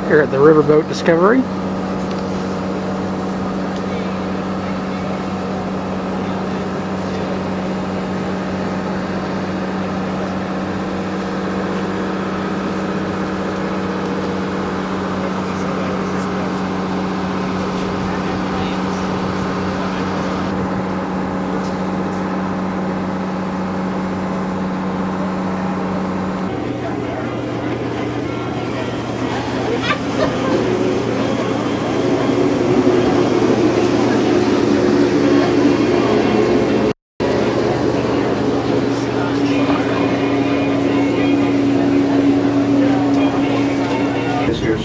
here at the Riverboat Discovery.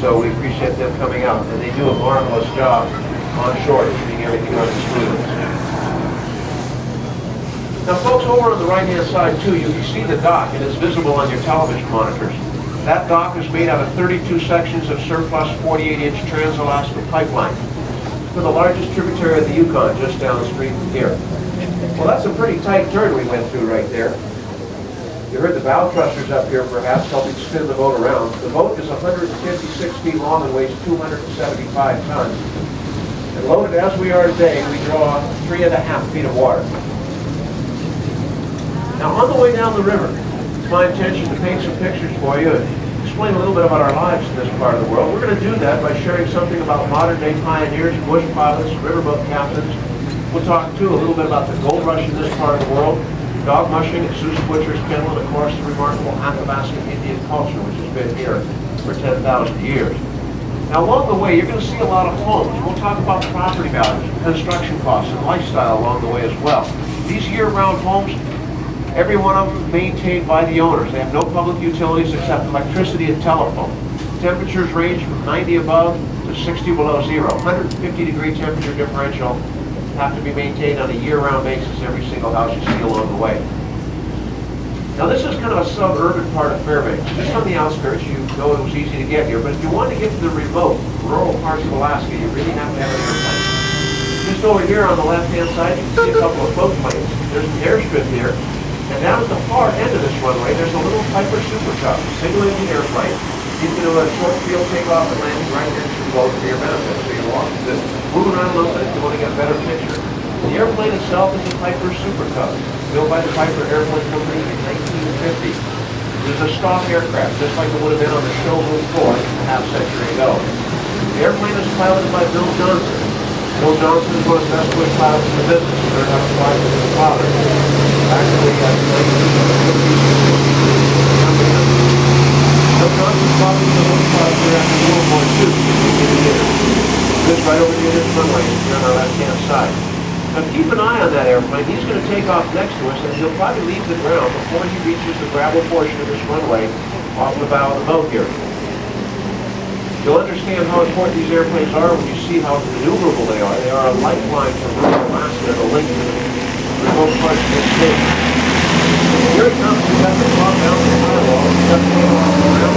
So we appreciate them coming out, and they do a marvelous job on shore, keeping everything on smooth. Now folks, over on the right-hand side too, you can see the dock, and it's visible on your television monitors. That dock is made out of 32 sections of surplus 48-inch trans-Alaskan pipeline for the largest tributary of the Yukon, just down the street from here. Well, that's a pretty tight turn we went through right there. You heard the bow thrusters up here perhaps helping spin the boat around. The boat is 156 feet long and weighs 275 tons. And loaded as we are today, we draw 3.5 feet of water. Now on the way down the river, it's my intention to paint some pictures for you and explain a little bit about our lives in this part of the world. We're going to do that by sharing something about modern day pioneers, bush pilots, riverboat captains. We'll talk too a little bit about the gold rush in this part of the world, dog mushing at Sioux Butcher's Kennel, and of course the remarkable Athabascan Indian culture, which has been here for 10,000 years. Now along the way, you're going to see a lot of homes. We'll talk about property values, construction costs, and lifestyle along the way as well. These year-round homes, every one of them maintained by the owners. They have no public utilities except electricity and telephone. Temperatures range from 90 above to 60 below zero. 150-degree temperature differential have to be maintained on a year-round basis every single house you see along the way. Now this is kind of a suburban part of Fairbanks. Just on the outskirts, you know it was easy to get here, but if you want to get to the remote, rural parts of Alaska, you really have to have an airplane. Just over here on the left-hand side, you can see a couple of float planes. There's an airstrip here, and down at the far end of this runway, there's a little Piper Super Cub, single-engine airplane. You can do a short field takeoff and landing right next to the boat for your benefit. So you're walking this, moving around a little bit if you want to get a better picture. The airplane itself is a Piper Super Cub, built by the Piper Airplane Company in 1950. It is a stock aircraft, just like it would have been on the showroom floor a half-century ago. The airplane is piloted by Bill Johnson. Bill Johnson is one of the best Swiss pilots in the business. He learned how to fly with his father. Actually, Bill Johnson's probably the most pilot here after World War II. This right over here is runway here on our left-hand side. Now keep an eye on that airplane. He's going to take off next to us, and he'll probably leave the ground before he reaches the gravel portion of this runway off the bow of the boat here. You'll understand how important these airplanes are when you see how maneuverable they are. They are a lifeline for rural Alaska and a link to the remote parts of this state. Here it comes. We've got the clock down the firewall. We've got the takeoff around.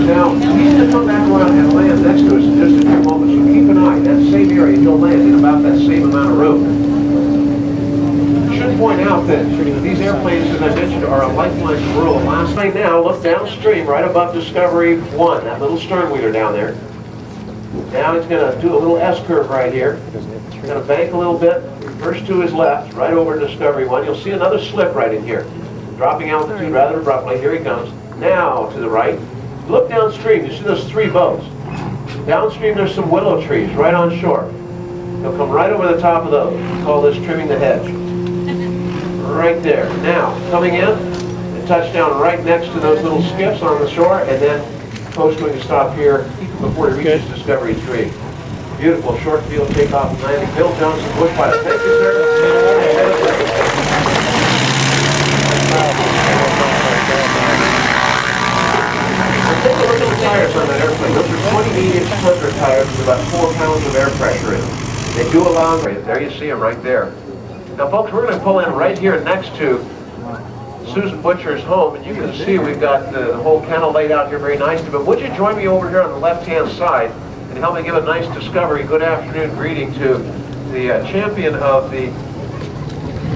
Now, he's going to come back around and land next to us in just a few moments, so keep an eye. That same area, he'll land in about that same amount of room. I should point out that these airplanes, as I mentioned, are a lifeline to rural Alaska. Right now, look downstream, right above Discovery 1, that little sternwheeler down there. Now he's going to do a little S-curve right here. He's going to bank a little bit, reverse to his left, right over Discovery 1. You'll see another slip right in here. Dropping altitude rather abruptly. Here he comes. Now to the right. Look downstream. You see those three boats. Downstream there's some willow trees right on shore. He'll come right over the top of those. We call this trimming the hedge. Right there. Now, coming in, and touch down right next to those little skiffs on the shore, and then coast going to stop here before he reaches Discovery 3. Beautiful short field takeoff and landing. Bill Johnson, bush pilot. Thank you, sir. Take a look at the tires on that airplane. Those are 28-inch Tundra tires with about 4 pounds of air pressure in them. They do allow, there you see them right there. Now folks, we're going to pull in right here next to Susan Butcher's home, and you can see we've got the whole kennel laid out here very nicely. But would you join me over here on the left-hand side and help me give a nice Discovery good afternoon greeting to the champion of the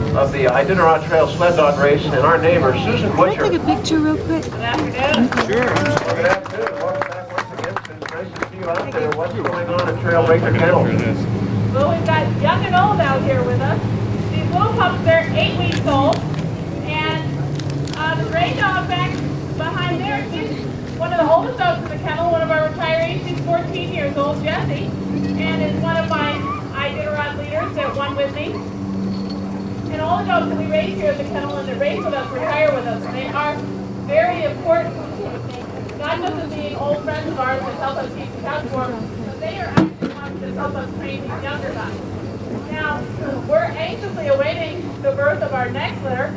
Iditarod Trail sled dog race and our neighbor, Susan Butcher. Can I take a picture real quick? Good afternoon. Sure. Well, good afternoon. Welcome back once again. It's nice to see you out there. What's going on at Trail Breaker Kennel? Well, we've got young and old out here with us. These little pups, they're 8 weeks old. And the gray dog back behind there, she's one of the oldest dogs in the kennel, one of our retirees. She's 14 years old, Jessie, and is one of my Iditarod leaders that won with me. And all the dogs that we raise here at the kennel and that race with us retire with us. And they are very important, not just as being old friends of ours that help us keep the couch warm, but they are actually ones that help us train these younger guys. Now, we're anxiously awaiting the birth of our next litter.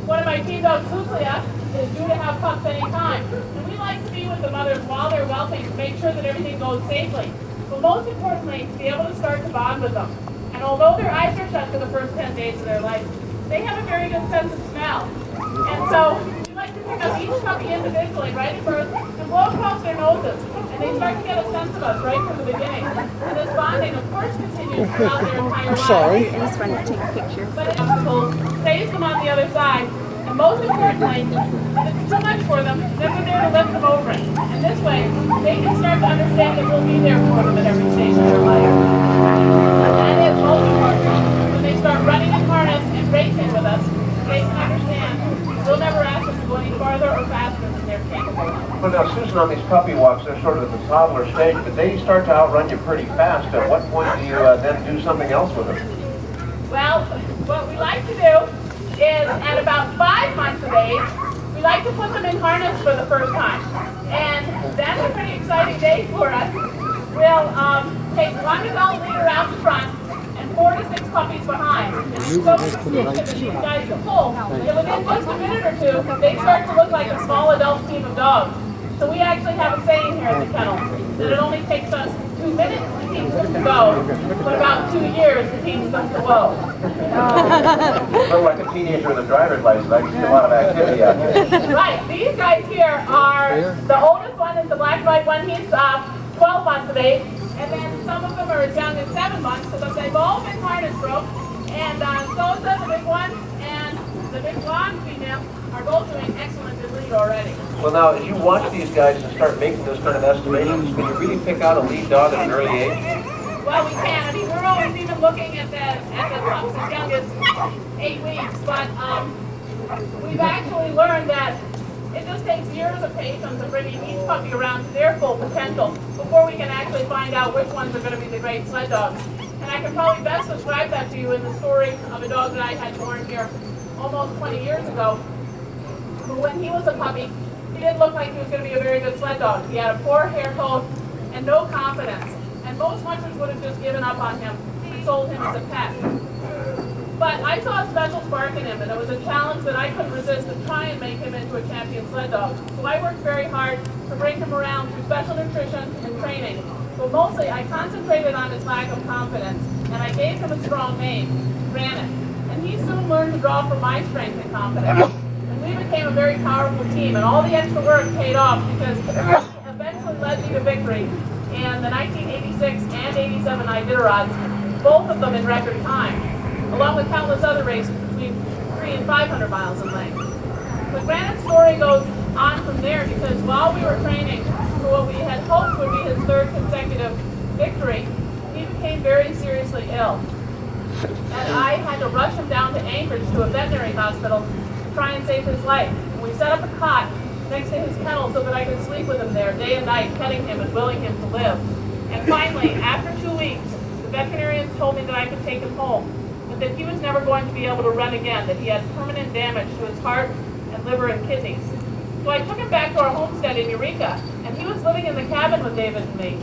One of my team dogs, Suslia, is due to have pups any time. And we like to be with the mothers while they're whelping to make sure that everything goes safely. But most importantly, to be able to start to bond with them. And although their eyes are shut for the first 10 days of their life, they have a very good sense of smell. And so we like to pick up each puppy individually right at birth and blow across their noses. And they start to get a sense of us right from the beginning. And this bonding, of course, continues throughout their entire life. Sorry. I just wanted to take a picture. But it obstacles, saves them on the other side. And most importantly, if it's too much for them, then we're there to lift them over it. And this way, they can start to understand that we'll be there for them at every stage of their life. And it's most important, when they start running in harness and racing with us, they can understand we'll never ask them to go any farther or faster than they're capable of. Well, now, Susan, on these puppy walks, they're sort of at the toddler stage, but they start to outrun you pretty fast. At what point do you then do something else with them? Well, what we like to do is at about 5 months of age, we like to put them in harness for the first time. And that's a pretty exciting day for us. We'll take one adult leader out the front and 4 to 6 puppies behind. And so that these guys can pull. And within just a minute or two, they start to look like a small adult team of dogs. So we actually have a saying here at the kennel that it only takes us 2 minutes to teach them to go, but about 2 years to teach them to whoa. Sort of like a teenager with a driver's license. I see a lot of activity out here. Right. These guys here are, the oldest one is the black and white one. He's 12 months of age. And then some of them are as young as 7 months, but they've all been harness broke. And Sosa, the big one, and the big blonde female are both doing excellent in lead already. Well, now, as you watch these guys and start making those kind of estimations, can you really pick out a lead dog at an early age? Well, we can. I mean, we're always even looking at the pups as young as 8 weeks, but we've actually learned that it just takes years of patience of bringing each puppy around to their full potential before we can actually find out which ones are going to be the great sled dogs. And I can probably best describe that to you in the story of a dog that I had born here almost 20 years ago. But when he was a puppy, he didn't look like he was going to be a very good sled dog. He had a poor hair coat and no confidence. And most munchers would have just given up on him and sold him as a pet. But I saw a special spark in him, and it was a challenge that I couldn't resist to try and make him into a champion sled dog. So I worked very hard to bring him around through special nutrition and training. But mostly I concentrated on his lack of confidence, and I gave him a strong name, Granite. And he soon learned to draw from my strength and confidence. And we became a very powerful team, and all the extra work paid off because he eventually led me to victory in the 1986 and 87 Iditarods, both of them in record time, along with countless other races between 300 and 500 miles in length. But Granite's story goes on from there because while we were training for what we had hoped would be his 3rd consecutive victory, he became very seriously ill. And I had to rush him down to Anchorage to a veterinary hospital to try and save his life. And we set up a cot next to his kennel so that I could sleep with him there day and night, petting him and willing him to live. And finally, after 2 weeks, the veterinarians told me that I could take him home, but that he was never going to be able to run again, that he had permanent damage to his heart and liver and kidneys. So I took him back to our homestead in Eureka, and he was living in the cabin with David and me.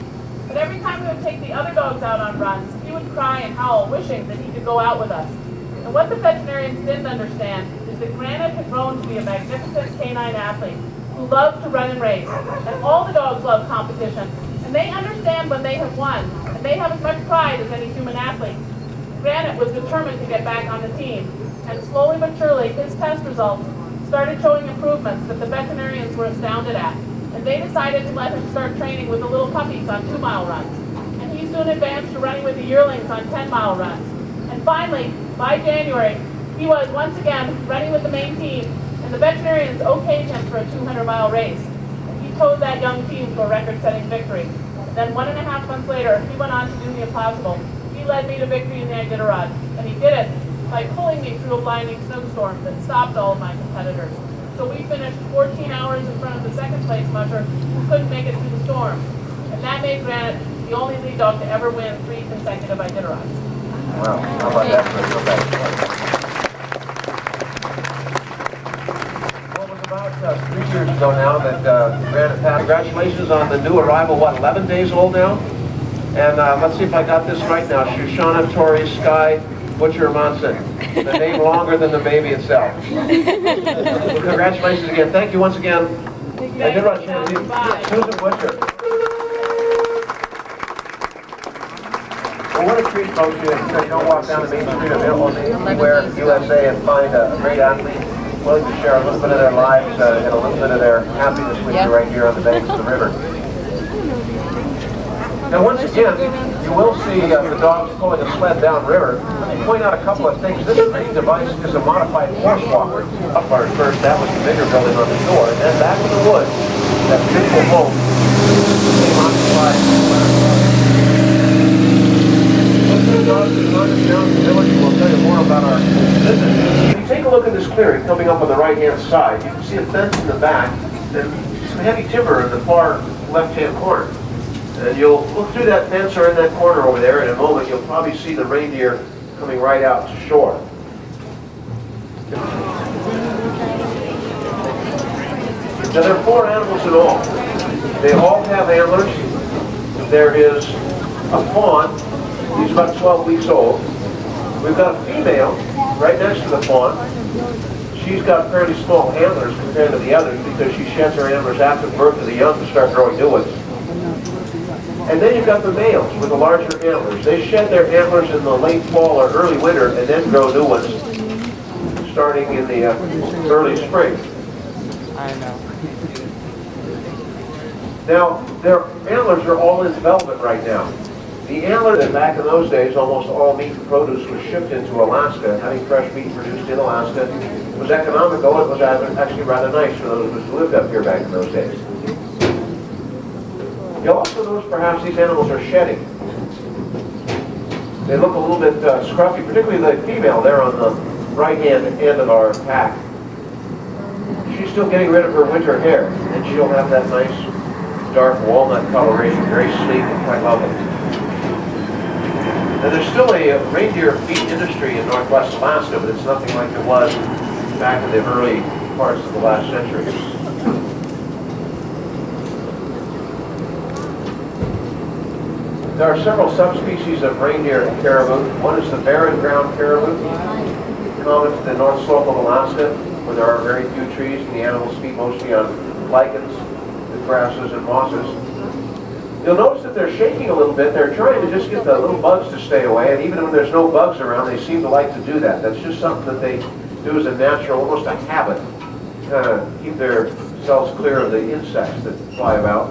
But every time we would take the other dogs out on runs, he would cry and howl, wishing that he could go out with us. And what the veterinarians didn't understand is that Granite had grown to be a magnificent canine athlete who loved to run and race. And all the dogs love competition, and they understand when they have won, and they have as much pride as any human athlete. Granite was determined to get back on the team, And slowly but surely, his test results started showing improvements that the veterinarians were astounded at. And they decided to let him start training with the little puppies on 2-mile runs. And he soon advanced to running with the yearlings on 10-mile runs. And finally, by January, he was once again running with the main team, and the veterinarians okayed him for a 200-mile race. And he towed that young team to a record-setting victory. And then 1.5 months later, he went on to do the impossible. He led me to victory in the Iditarod, and he did it by pulling me through a blinding snowstorm that stopped all of my competitors. So we finished 14 hours in front of the second-place musher who couldn't make it through the storm. And that made Granite the only lead dog to ever win 3 consecutive Iditarods. Wow, how about that for a comeback? Well, it was about 3 years ago now that Granite passed. Congratulations on the new arrival, what, 11 days old now? And let's see if I got this right now. Shoshana Tori Sky Butcher Monson. The name longer than the baby itself. Congratulations again. Thank you once again. I did run Susan Butcher. Well, what a treat, folks. You don't walk down the main street of anywhere in the USA and find a great athlete willing to share a little bit of their lives and a little bit of their happiness with you right here on the banks of the river. Now, once again, you will see the dogs pulling a sled downriver. Let me point out a couple of things. This training device is a modified horse walker. Up our first, that was the bigger building on the shore. And then back in the woods, that beautiful home became occupied. The dogs that run down the village will tell you more about our visit. If you take a look at this clearing coming up on the right-hand side, you can see a fence in the back and some heavy timber in the far left-hand corner. And you'll look through that fence or in that corner over there in a moment, you'll probably see the reindeer coming right out to shore. Now there are 4 animals in all. They all have antlers. There is a fawn. He's about 12 weeks old. We've got a female right next to the fawn. She's got fairly small antlers compared to the others because she sheds her antlers after birth of the young to start growing new ones. And then you've got the males with the larger antlers. They shed their antlers in the late fall or early winter and then grow new ones starting in the early spring. I know. Now, their antlers are all in development right now. The antler that back in those days, almost all meat and produce was shipped into Alaska. Having fresh meat produced in Alaska was economical. It was actually rather nice for those of us who lived up here back in those days. You'll also notice perhaps these animals are shedding. They look a little bit scruffy, particularly the female there on the right-hand end of our pack. She's still getting rid of her winter hair, and she'll have that nice dark walnut coloration, very sleek and quite lovely. Now there's still a reindeer feed industry in northwest Alaska, but it's nothing like it was back in the early parts of the last century. There are several subspecies of reindeer and caribou. One is the barren ground caribou, common to the north slope of Alaska, where there are very few trees and the animals feed mostly on lichens, grasses, and mosses. You'll notice that they're shaking a little bit. They're trying to just get the little bugs to stay away, and even when there's no bugs around, they seem to like to do that. That's just something that they do as a natural, almost a habit, to keep their cells clear of the insects that fly about.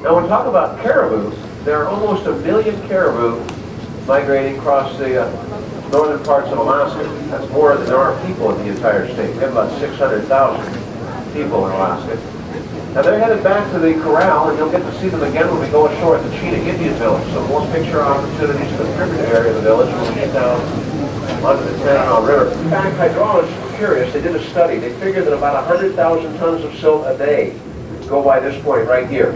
Now, when we talk about caribou, there are almost 1 million caribou migrating across the northern parts of Alaska. That's more than there are people in the entire state. We have about 600,000 people in Alaska. Now, they're headed back to the corral, and you'll get to see them again when we go ashore at the Chena Indian Village. So more picture opportunities in the tributary area of the village when we get down onto the Tanana River. In fact, hydrologists were curious. They did a study. They figured that about 100,000 tons of silt a day go by this point right here.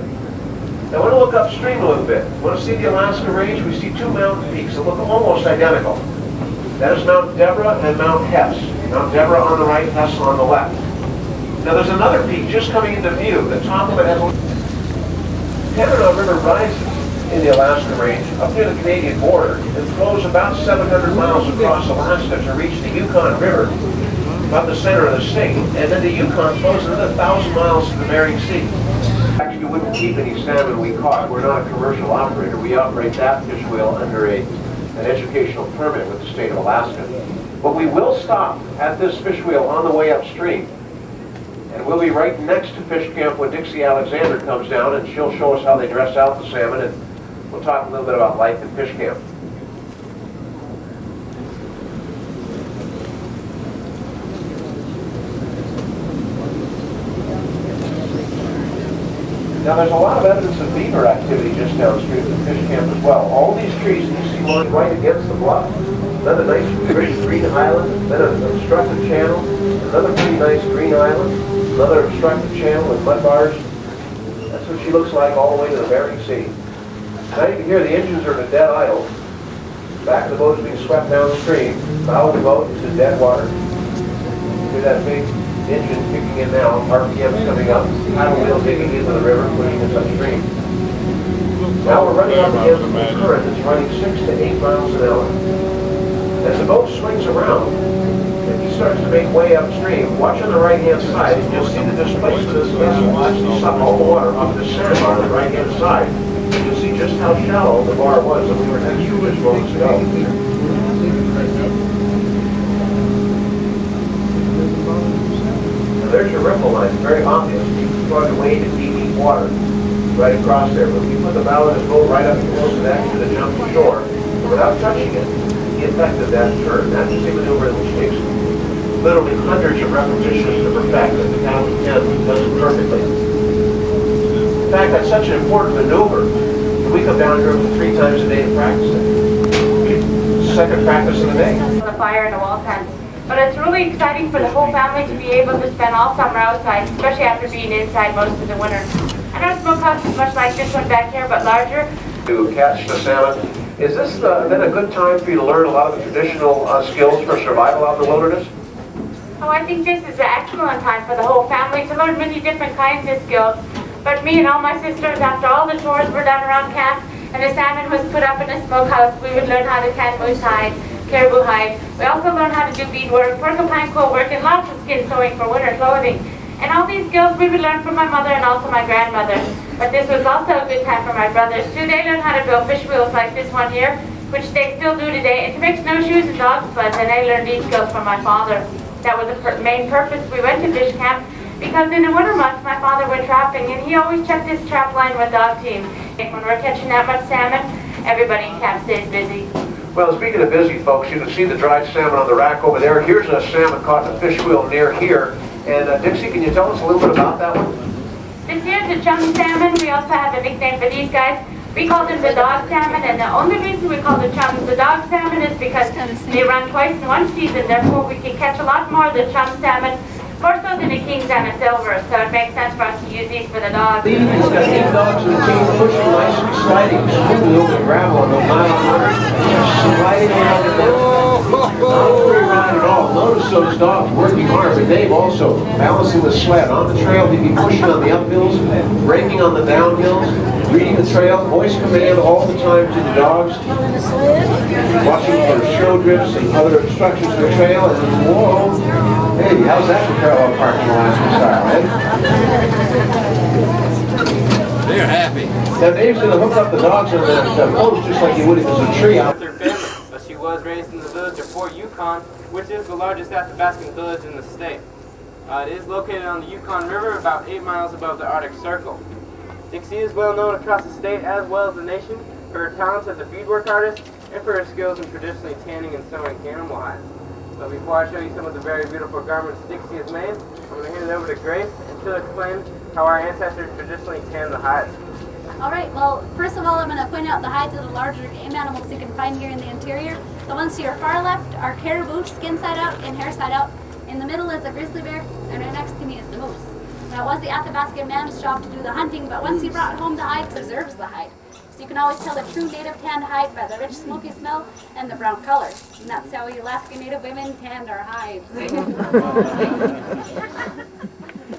Now, I want to look upstream a little bit. Want to see the Alaska Range? We see 2 mountain peaks that look almost identical. That is Mount Deborah and Mount Hess. Mount Deborah on the right, Hess on the left. Now, there's another peak just coming into view. The top of it has a... Tanana River rises in the Alaska Range up near the Canadian border and flows about 700 miles across Alaska to reach the Yukon River, about the center of the state. And then the Yukon flows another 1,000 miles to the Bering Sea. Actually, wouldn't keep any salmon we caught. We're not a commercial operator. We operate that fish wheel under an educational permit with the state of Alaska. But we will stop at this fish wheel on the way upstream. And we'll be right next to fish camp when Dixie Alexander comes down, and she'll show us how they dress out the salmon, and we'll talk a little bit about life in fish camp. Now there's a lot of evidence of beaver activity just downstream from fish camp as well. All these trees that you see lying right against the bluff. Another nice pretty green island, then an obstructed channel, another pretty nice green island, another obstructed channel with mud bars. That's what she looks like all the way to the Bering Sea. Now you can hear the engines are in a dead idle. Back of the boat is being swept downstream. Bow of the boat is in dead water. Hear that big engine kicking in now, RPM's coming up, paddle wheel digging into the river, pushing us upstream. Now we're running up against a current that's running 6 to 8 miles an hour. As the boat swings around, if he starts to make way upstream, watch on the right-hand side, and you'll see the displacement of this vessel actually suck all the water off the sandbar on the right-hand side. And you'll see just how shallow the bar was that we were next to just moments ago. There's your ripple line, it's very obvious. You can plug away to deep water right across there. But if you put the bow of this boat right up close to that to jump to shore, without touching it, he effected that turn. That's a maneuver which takes literally hundreds of repetitions to perfect, and the captain does it perfectly. In fact, that's such an important maneuver that we come down here 3 times a day to practice it. Second practice of the day. The fire and the wall fence. But it's really exciting for the whole family to be able to spend all summer outside, especially after being inside most of the winter. I know smokehouse is much like this one back here, but larger. To catch the salmon. Is this then a good time for you to learn a lot of the traditional skills for survival out in the wilderness? Oh, I think this is an excellent time for the whole family to learn many different kinds of skills. But me and all my sisters, after all the chores were done around camp and the salmon was put up in a smokehouse, we would learn how to tan moose hide, caribou hide. We also learned how to do beadwork, porcupine quill work, and lots of skin sewing for winter clothing. And all these skills we would learn from my mother and also my grandmother. But this was also a good time for my brothers too. They learned how to build fish wheels like this one here, which they still do today, and to make snowshoes and dog sleds, and I learned these skills from my father. That was the main purpose we went to fish camp, because in the winter months my father went trapping, and he always checked his trap line with dog team. When we're catching that much salmon, everybody in camp stays busy. Well, speaking of busy folks, you can see the dried salmon on the rack over there. Here's a salmon caught in a fish wheel near here. And Dixie, can you tell us a little bit about that one? This here's the chum salmon. We also have a nickname for these guys. We call them the dog salmon, and the only reason we call the chums the dog salmon is because they run twice in one season. Therefore, we can catch a lot more of the chum salmon, more so than the kings and the silvers. So it makes sense for us to use these for the dogs. These got 8 dogs in the team pushing nice and sliding, smoothly over the gravel on the mile water, sliding around the bend. Not free ride at all. Notice those dogs working hard, but Dave also balancing the sled. On the trail, he'd be pushing on the uphills, braking on the downhills, reading the trail, voice command all the time to the dogs, watching for show drifts and other obstructions to the trail, and whoa, hey, how's that for parallel parking Alaskan style, eh? They're happy. Now Dave's going to hook up the dogs on that post just like he would if it was a tree out. Her family, but she was raised in the village of Fort Yukon, which is the largest Athabascan village in the state. It is located on the Yukon River, about 8 miles above the Arctic Circle. Dixie is well known across the state as well as the nation for her talents as a beadwork artist and for her skills in traditionally tanning and sewing animal hides. So before I show you some of the very beautiful garments Dixie has made, I'm going to hand it over to Grace, and she'll explain how our ancestors traditionally tanned the hides. Alright, well, first of all, I'm going to point out the hides of the larger game animals you can find here in the interior. The ones to your far left are caribou, skin side out and hair side out. In the middle is a grizzly bear, and right next to me is the moose. Now, it was the Athabascan man's job to do the hunting, but once he brought home the hide, preserves the hide. So you can always tell a true native tanned hide by the rich smoky smell and the brown color. And that's how we Alaskan Native women tanned our hides.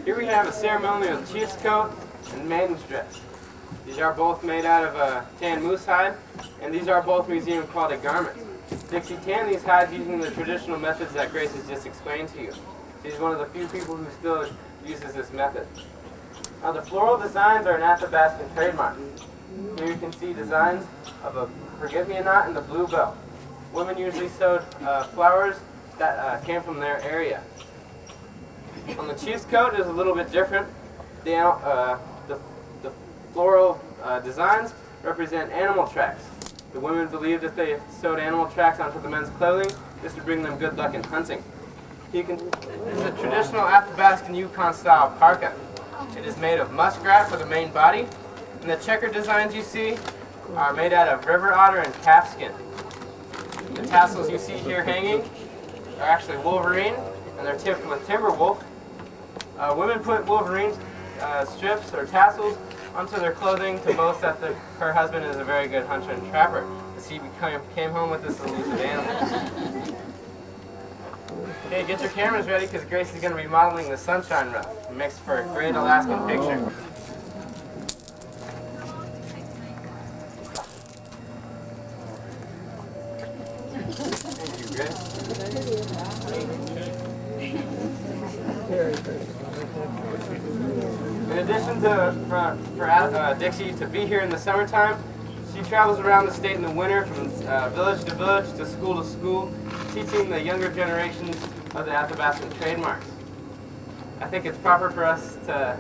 Here we have a ceremonial chief's coat and maiden's dress. These are both made out of a tan moose hide, and these are both museum quality garments. Dixie tanned these hides using the traditional methods that Grace has just explained to you. She's one of the few people who still uses this method. Now the floral designs are an Athabascan trademark. Here you can see designs of a forget-me-not and the bluebell. Women usually sewed flowers that came from their area. On the chief's coat is a little bit different. The floral designs represent animal tracks. The women believed if they sewed animal tracks onto the men's clothing, this would bring them good luck in hunting. This is a traditional Athabascan Yukon style parka. It is made of muskrat for the main body, and the checker designs you see are made out of river otter and calf skin. The tassels you see here hanging are actually wolverine, and they're tipped with timber wolf. Women put wolverine strips or tassels onto their clothing to boast that her husband is a very good hunter and trapper, as he came home with this elusive animal. Okay, get your cameras ready because Grace is going to be modeling the sunshine rough. It makes for a great Alaskan picture. Thank you, Grace. In addition to for Dixie to be here in the summertime, she travels around the state in the winter from village to village to school, teaching the younger generations of the Athabascan trademarks. I think it's proper for us to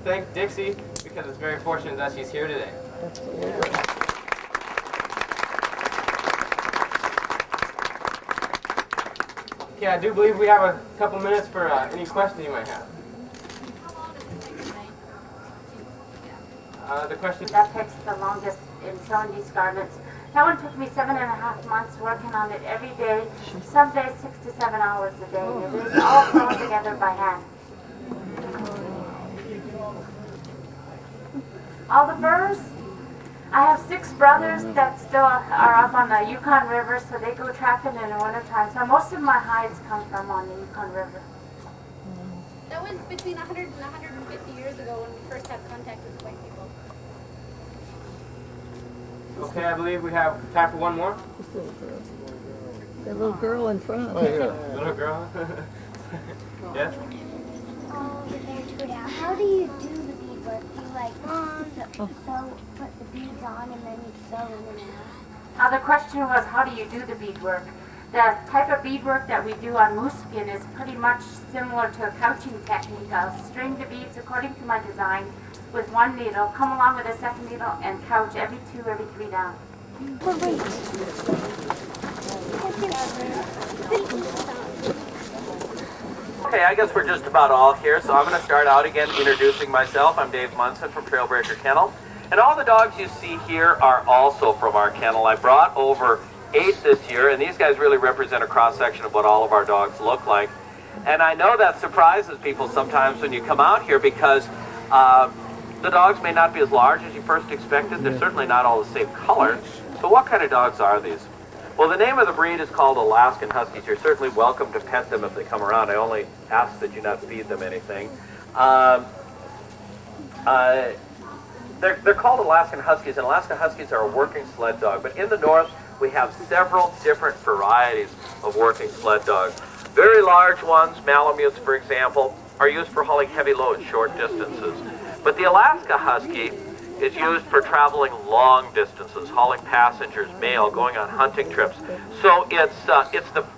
thank Dixie because it's very fortunate that she's here today. Okay, I do believe we have a couple minutes for any questions you might have. The question that takes the longest in sewing these garments. That one took me 7.5 months working on it every day, some days 6 to 7 hours a day. It is all sewn together by hand. All the furs, I have 6 brothers that still are up on the Yukon River, so they go trapping in the wintertime. So most of my hides come from on the Yukon River. That was between 100 and 150 years ago when we first had contact with white people. Okay, I believe we have time for one more. The little girl in front. Little girl. Yes? How do you do the beadwork? Do you put the beads on and then you sew them in half? Now the question was, how do you do the beadwork? The type of beadwork that we do on moose skin is pretty much similar to a couching technique. I'll string the beads according to my design with one needle, come along with a second needle, and couch every 2, every 3 down. Okay, I guess we're just about all here, so I'm going to start out again introducing myself. I'm Dave Munson from Trailbreaker Kennel, and all the dogs you see here are also from our kennel. I brought over 8 this year, and these guys really represent a cross-section of what all of our dogs look like. And I know that surprises people sometimes when you come out here because the dogs may not be as large as you first expected. They're certainly not all the same color. So what kind of dogs are these? Well, the name of the breed is called Alaskan Huskies. You're certainly welcome to pet them if they come around. I only ask that you not feed them anything. They're called Alaskan Huskies, and Alaskan Huskies are a working sled dog. But in the north, we have several different varieties of working sled dogs. Very large ones, Malamutes, for example, are used for hauling heavy loads short distances. But the Alaska Husky is used for traveling long distances, hauling passengers, mail, going on hunting trips. So it's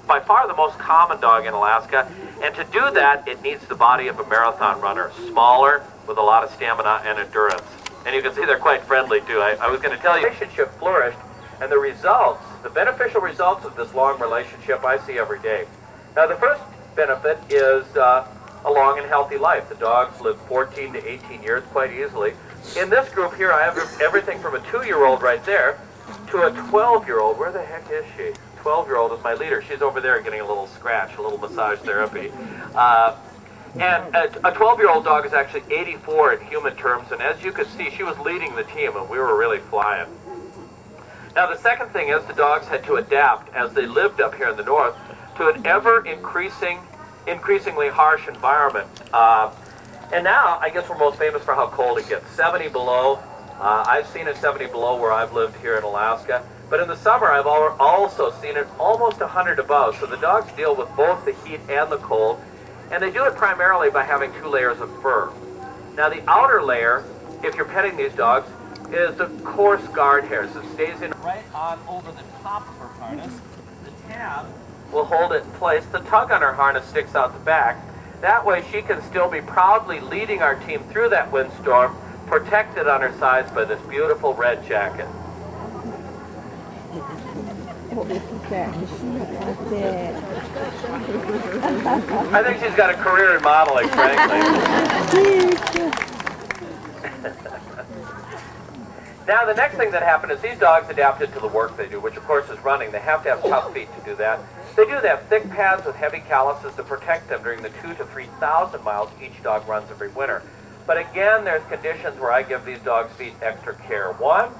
by far the most common dog in Alaska, and to do that, it needs the body of a marathon runner, smaller, with a lot of stamina and endurance. And you can see they're quite friendly too. I was going to tell you, the relationship flourished, and the results, the beneficial results of this long relationship I see every day. Now the first benefit is a long and healthy life. The dogs live 14 to 18 years quite easily. In this group here, I have everything from a 2-year-old right there to a 12-year-old. Where the heck is she? 12-year-old is my leader. She's over there getting a little scratch, a little massage therapy. And a 12-year-old dog is actually 84 in human terms, and as you could see, she was leading the team, and we were really flying. Now, the second thing is the dogs had to adapt, as they lived up here in the north, to an increasingly harsh environment. And now, I guess we're most famous for how cold it gets. 70 below. I've seen it 70 below where I've lived here in Alaska. But in the summer, I've also seen it almost 100 above. So the dogs deal with both the heat and the cold. And they do it primarily by having 2 layers of fur. Now the outer layer, if you're petting these dogs, is the coarse guard hairs. It stays in right on over the top of her harness. The tab will hold it in place. The tug on her harness sticks out the back. That way she can still be proudly leading our team through that windstorm, protected on her sides by this beautiful red jacket. I think she's got a career in modeling, frankly. Now, the next thing that happened is these dogs adapted to the work they do, which of course is running. They have to have tough feet to do that. They do have thick pads with heavy calluses to protect them during the 2,000 to 3,000 miles each dog runs every winter. But again, there's conditions where I give these dogs' feet extra care. One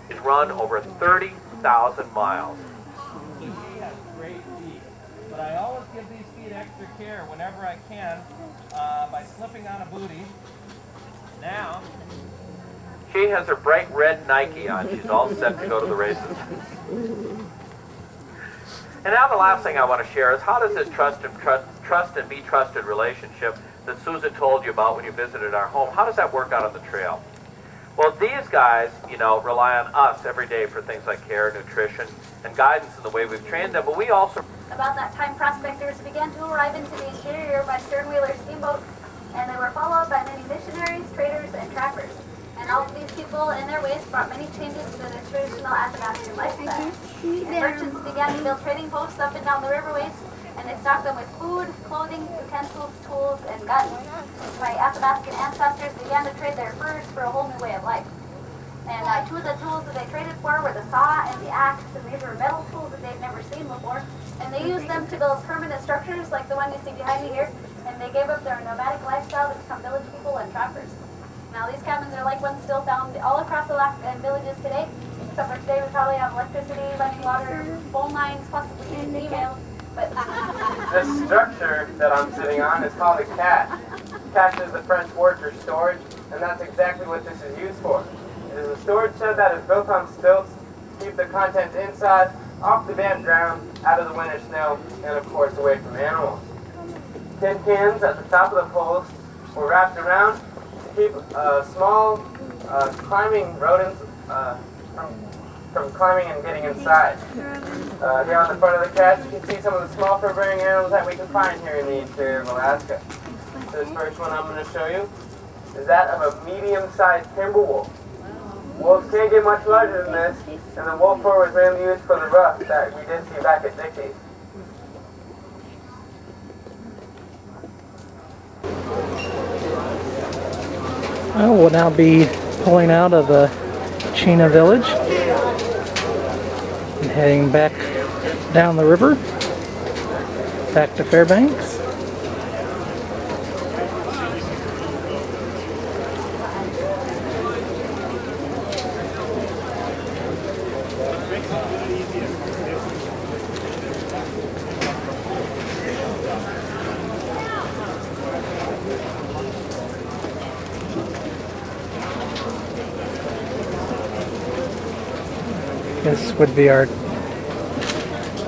is run over 30,000 miles. So she has great feet. But I always give these feet extra care whenever I can by slipping on a booty. Now, she has her bright red Nike on. She's all set to go to the races. And now the last thing I want to share is how does this trust and be trusted relationship that Susan told you about when you visited our home, how does that work out on the trail? Well, these guys, rely on us every day for things like care, nutrition, and guidance in the way we've trained them, but we also... About that time, prospectors began to arrive into the interior by sternwheeler steamboats, and they were followed by many missionaries, traders, and trappers. And all of these people, in their ways, brought many changes to the traditional Athabascan lifestyle. And merchants began to build trading posts up and down the riverways, and they stocked them with food, clothing, utensils, tools, and guns. My Athabascan ancestors began to trade their furs for a whole new way of life. And two of the tools that they traded for were the saw and the axe, and these were metal tools that they'd never seen before. And they used them to build permanent structures like the one you see behind me here, and they gave up their nomadic lifestyle to become village people and trappers. Now these cabins are like ones still found all across Alaskan villages today, except for today we probably have electricity, running water, phone lines, possibly email. But This structure that I'm sitting on is called a cache. Cache is the French word for storage, and that's exactly what this is used for. It is a storage shed that is built on stilts to keep the contents inside, off the damp ground, out of the winter snow, and of course away from animals. Tin cans at the top of the poles were wrapped around to keep small climbing rodents from climbing and getting inside. Here on the front of the cache, you can see some of the small fur-bearing animals that we can find here in the interior of Alaska. This first one I'm going to show you is that of a medium-sized timber wolf. Wolves can't get much larger than this, and the wolf fur was mainly used for the ruff that we did see back at Dixie's. We'll now be pulling out of the Chena village and heading back down the river, back to Fairbanks. This would be our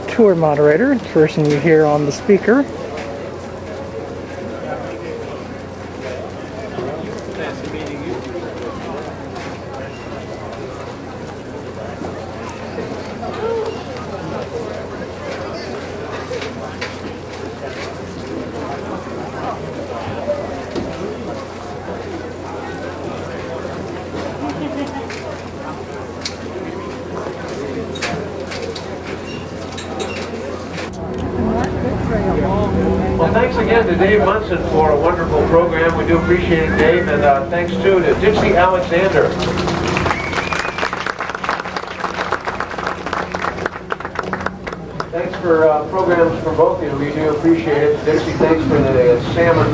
tour moderator, the person you hear on the speaker. Nice meeting you. Well, thanks again to Dave Munson for a wonderful program. We do appreciate it, Dave, and thanks too to Dixie Alexander. Thanks for programs for both of you. We do appreciate it. Dixie, thanks for the salmon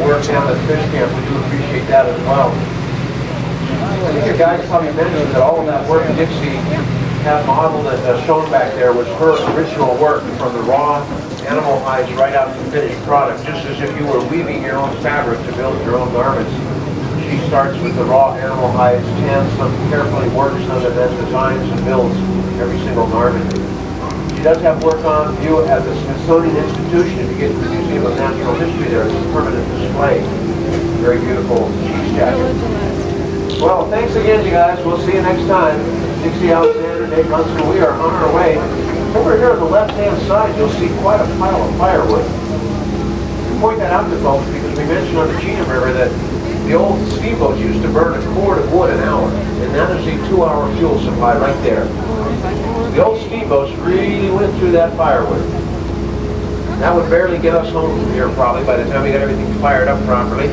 work down at fish camp. We do appreciate that as well. I think your guys probably mentioned that all of that work Dixie had modeled and shown back there was her original work from the raw animal hides right out to the finished product, just as if you were weaving your own fabric to build your own garments. She starts with the raw animal hides, tans them, carefully works them, and then designs and builds every single garment. She does have work on view at the Smithsonian Institution. If you get to the Museum of Natural History there, it's a permanent display. Very beautiful cheese jacket. Well, thanks again, you guys. We'll see you next time. Dixie Alexander, Dave Munson, we are on our way. Over here on the left-hand side, you'll see quite a pile of firewood. We point that out to folks because we mentioned on the Chena River that the old steamboats used to burn a cord of wood an hour, and now there's a 2-hour fuel supply right there. The old steamboats really went through that firewood. That would barely get us home from here probably by the time we got everything fired up properly.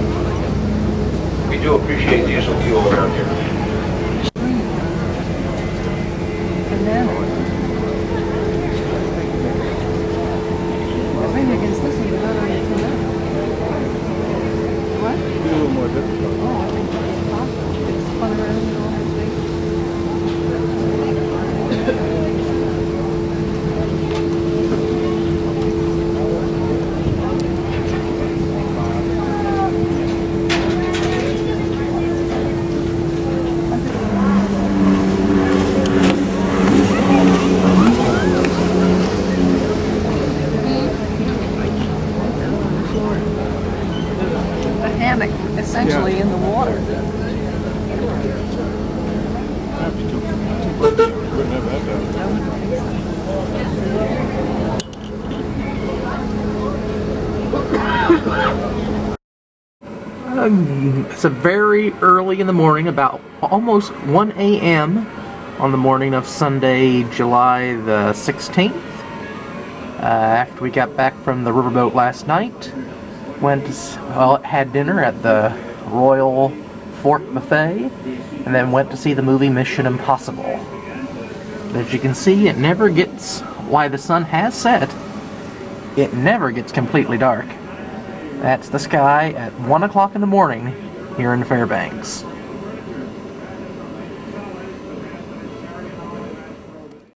We do appreciate diesel fuel around here. Essentially in the water. It's a very early in the morning, about almost 1 a.m. on the morning of Sunday, July the 16th. After we got back from the riverboat last night, had dinner at the Royal Fork Buffet, and then went to see the movie Mission Impossible. As you can see, it never gets, why the sun has set, it never gets completely dark. That's the sky at 1 o'clock in the morning here in Fairbanks.